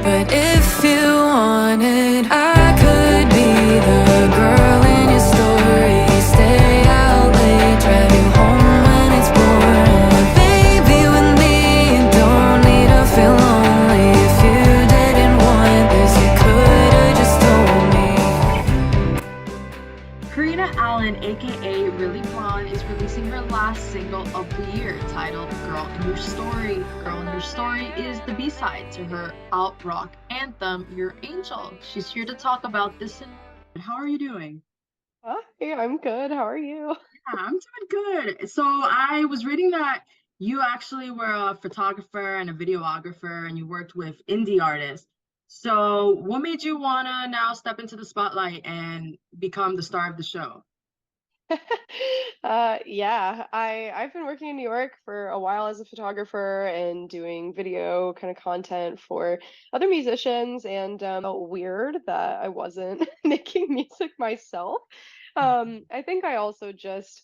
But if you wanted, I could be the girl in your story. Stay out late, drive you home when it's boring. Baby, with me, you don't need to feel lonely. If you didn't want this, you could've just told me. Carina Allen, aka RlyBlonde, is releasing her last single of the year titled Girl in Your Story. Girl in Your Story is the B-side to her alt rock anthem, Your Angel. She's here to talk about this and more. How are you doing? Hey, I'm good. How are you? Yeah, I'm doing good. So I was reading that you actually were a photographer and a videographer and you worked with indie artists. So what made you wanna now step into the spotlight and become the star of the show? Yeah, I've been working in New York for a while as a photographer and doing video kind of content for other musicians, and felt weird that I wasn't making music myself. I think I also just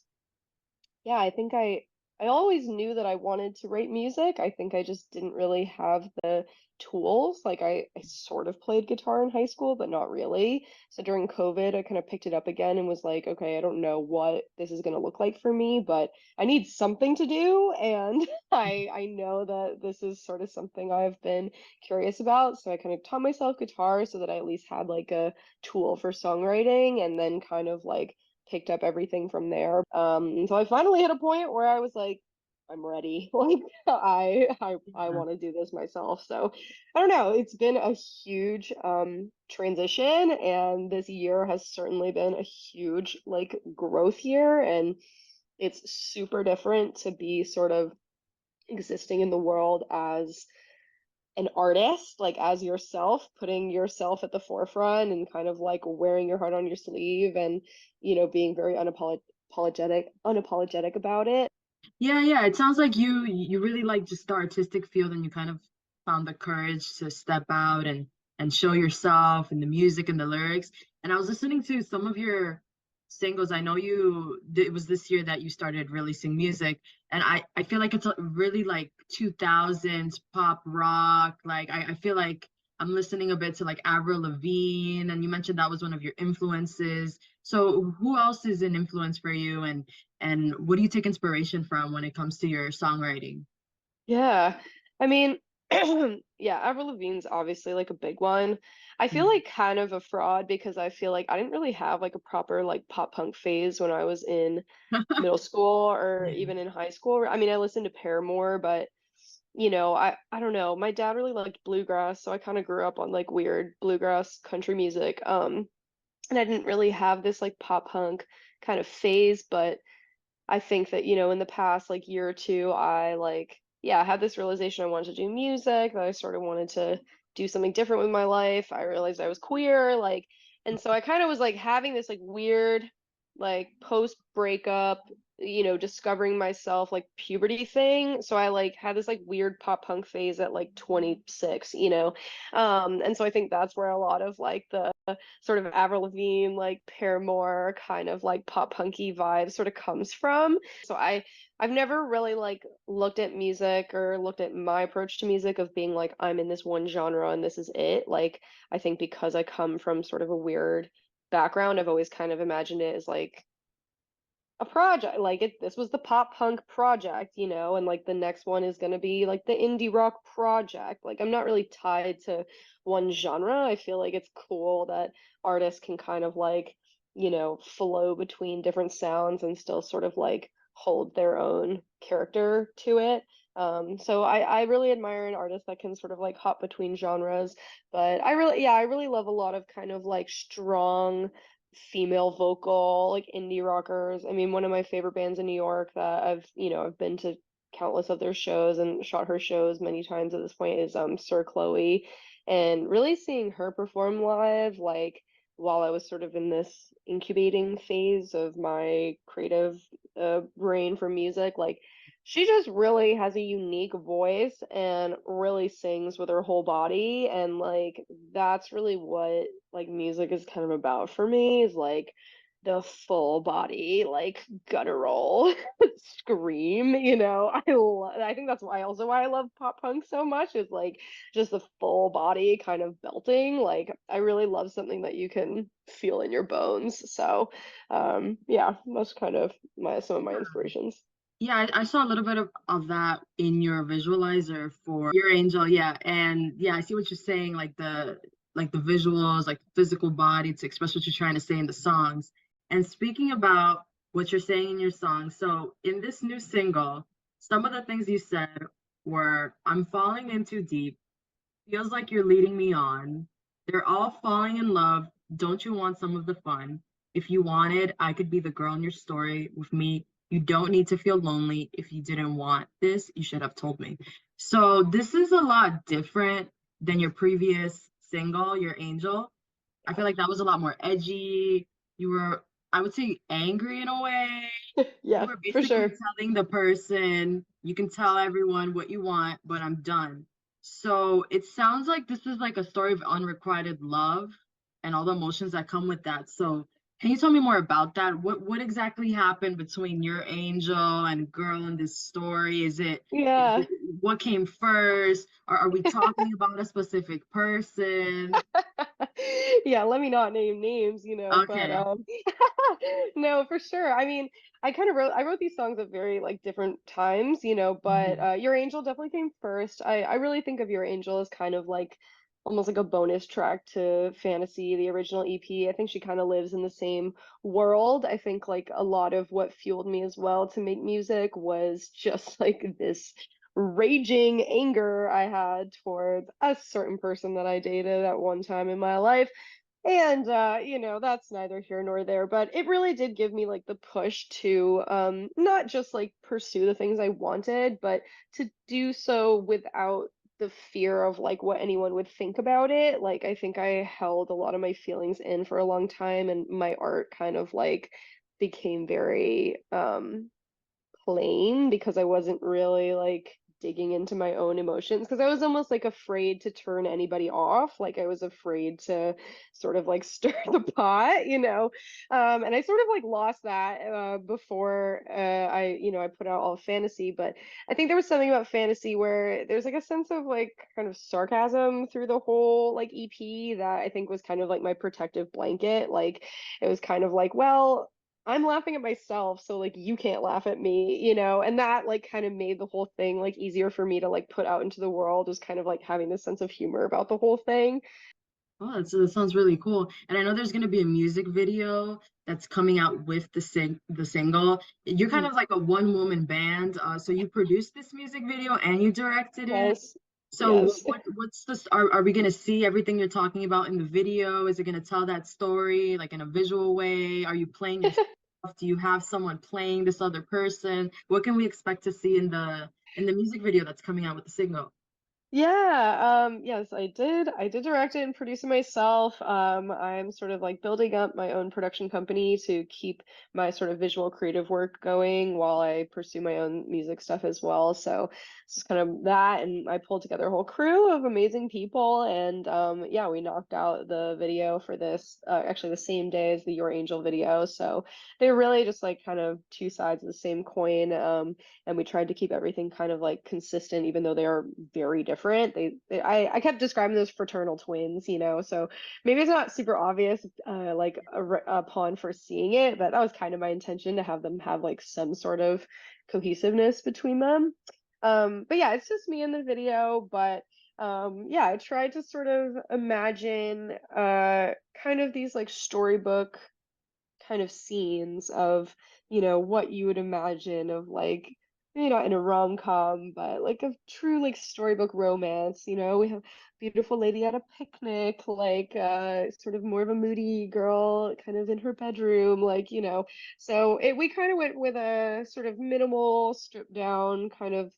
Yeah, I always knew that I wanted to write music. I think I just didn't really have the tools. Like I sort of played guitar in high school, but not really. So during COVID, I kind of picked it up again and was like, okay, I don't know what this is going to look like for me, but I need something to do, and I know that this is sort of something I've been curious about. So I kind of taught myself guitar so that I at least had like a tool for songwriting, and then kind of like picked up everything from there. And so I finally hit a point where I was like, I'm ready. Like I Yeah. want to do this myself. So I don't know. It's been a huge transition, and this year has certainly been a huge like growth year, and it's super different to be sort of existing in the world as an artist, like as yourself, putting yourself at the forefront and kind of like wearing your heart on your sleeve, and being very unapologetic about it. Yeah. It sounds like you really like just the artistic field and you kind of found the courage to step out and show yourself and the music and the lyrics. And I was listening to some of your singles. I know it was this year that you started releasing music, and I feel like it's really like 2000s pop rock. Like I feel like I'm listening a bit to like Avril Lavigne, and you mentioned that was one of your influences. So who else is an influence for you, and what do you take inspiration from when it comes to your songwriting? Yeah. I mean, yeah, Avril Lavigne's obviously like a big one. I feel Mm. like kind of a fraud because I feel like I didn't really have like a proper like pop punk phase when I was in middle school or Yeah. even in high school. I mean, I listened to Paramore, but I don't know. My dad really liked bluegrass, so I kind of grew up on like weird bluegrass country music. And I didn't really have this like pop punk kind of phase, but I think that, in the past like year or two, I like, yeah, I had this realization I wanted to do music, that I sort of wanted to do something different with my life. I realized I was queer, like, and so I kind of was like having this like weird, like post breakup, discovering myself like puberty thing. So I like had this like weird pop punk phase at like 26, and so I think that's where a lot of like the sort of Avril Lavigne, like Paramore kind of like pop punky vibe sort of comes from. So I've never really like looked at music or looked at my approach to music of being like I'm in this one genre and this is it. Like I think because I come from sort of a weird background, I've always kind of imagined it as like a project. Like this was the pop punk project, and like the next one is going to be like the indie rock project. Like I'm not really tied to one genre. I feel like it's cool that artists can kind of like, flow between different sounds and still sort of like hold their own character to it. So I really admire an artist that can sort of like hop between genres. But I really love a lot of kind of like strong female vocal, like indie rockers. I mean, one of my favorite bands in New York that I've been to countless of their shows and shot her shows many times at this point is Sir Chloe. And really seeing her perform live, like while I was sort of in this incubating phase of my creative brain for music, like she just really has a unique voice and really sings with her whole body, and like that's really what like music is kind of about for me, is like the full body, like guttural scream, you know. I think that's why also why I love pop punk so much is like just the full body kind of belting. Like I really love something that you can feel in your bones. So yeah, that's kind of my some of my inspirations. Yeah, I saw a little bit of that in your visualizer for your angel. Yeah. And yeah, I see what you're saying, like the visuals, like the physical body to express what you're trying to say in the songs. And speaking about what you're saying in your song, so in this new single, some of the things you said were, I'm falling in too deep, feels like you're leading me on. They're all falling in love. Don't you want some of the fun? If you wanted, I could be the girl in your story with me. You don't need to feel lonely. If you didn't want this, you should have told me. So this is a lot different than your previous single, Your Angel. I feel like that was a lot more edgy. You were, I would say, angry in a way. You Yeah, were for basically sure. telling the person, you can tell everyone what you want, but I'm done. So it sounds like this is like a story of unrequited love and all the emotions that come with that. So can you tell me more about that? What exactly happened between your angel and girl in this story? Is Yeah. it what came first? Or are we talking about a specific person? Yeah, let me not name names, you know, but Okay. no, for sure. I mean, I wrote these songs at very like different times, you know, but Mhm. Your Angel definitely came first. I really think of Your Angel as kind of like almost like a bonus track to Fantasy, the original EP. I think she kind of lives in the same world. I think like a lot of what fueled me as well to make music was just like this raging anger I had towards a certain person that I dated at one time in my life. And you know, that's neither here nor there, but it really did give me like the push to not just like pursue the things I wanted, but to do so without the fear of like what anyone would think about it. Like I think I held a lot of my feelings in for a long time and my art kind of like became very plain because I wasn't really like digging into my own emotions because I was almost like afraid to turn anybody off. Like I was afraid to sort of like stir the pot, you know. And I sort of like lost that before I put out all fantasy. But I think there was something about fantasy where there's like a sense of like kind of sarcasm through the whole like EP that I think was kind of like my protective blanket. Like it was kind of like, well, I'm laughing at myself, so like you can't laugh at me, you know, and that like kind of made the whole thing like easier for me to like put out into the world, was kind of like having this sense of humor about the whole thing. Oh, that sounds really cool. And I know there's going to be a music video that's coming out with the single. You're kind Mhm. of like a one-woman band. So you produced this music video and you directed it. Yes, So yes. what's this? Are we going to see everything you're talking about in the video? Is it going to tell that story like in a visual way? Are you playing yourself? Do you have someone playing this other person? What can we expect to see in the music video that's coming out with the single? Yeah, yes, I did. I did direct it and produce it myself. I'm sort of like building up my own production company to keep my sort of visual creative work going while I pursue my own music stuff as well. So it's just kind of that, and I pulled together a whole crew of amazing people, and yeah, we knocked out the video for this actually the same day as the Your Angel video. So they're really just like kind of two sides of the same coin. And we tried to keep everything kind of like consistent, even though they are very different. I kept describing those fraternal twins, you know, so maybe it's not super obvious, upon first seeing it, but that was kind of my intention to have them have like some sort of cohesiveness between them. But yeah, it's just me in the video, but yeah, I tried to sort of imagine kind of these like storybook kind of scenes of, you know, what you would imagine of like, maybe not in a rom-com, but like a true like storybook romance. You know, we have beautiful lady at a picnic, like sort of more of a moody girl kind of in her bedroom, like, you know. So we kind of went with a sort of minimal, stripped down, kind of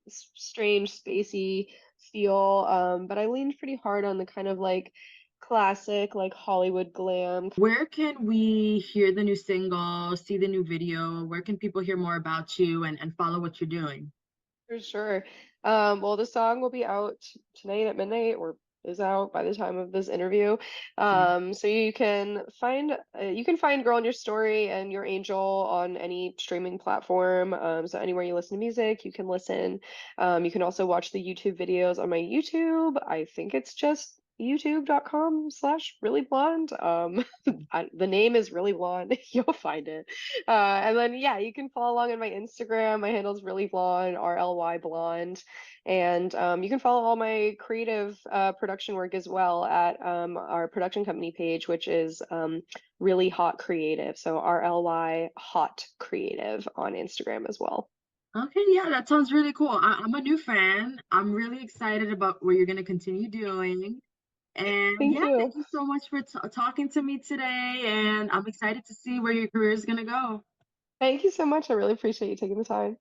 strange, spacey feel. But I leaned pretty hard on the kind of like classic, like Hollywood glam. Where can we hear the new single, see the new video? Where can people hear more about you and follow what you're doing? For sure. Well, the song will be out tonight at midnight or is out by the time of this interview. Mhm. So you can find Girl in Your Story and Your Angel on any streaming platform. So anywhere you listen to music, you can listen. You can also watch the YouTube videos on my YouTube. I think it's just youtube.com/reallyblonde. The name is Really Blonde. You'll find it. And then yeah, you can follow along on my Instagram. My handle is Really Blonde, RlyBlonde. And you can follow all my creative production work as well at our production company page, which is Really Hot Creative. So RLY Hot Creative on Instagram as well. Okay, yeah, that sounds really cool. I'm a new fan. I'm really excited about what you're going to continue doing. And Thank yeah, you. thank you so much for talking to me today. And I'm excited to see where your career is going to go. Thank you so much. I really appreciate you taking the time.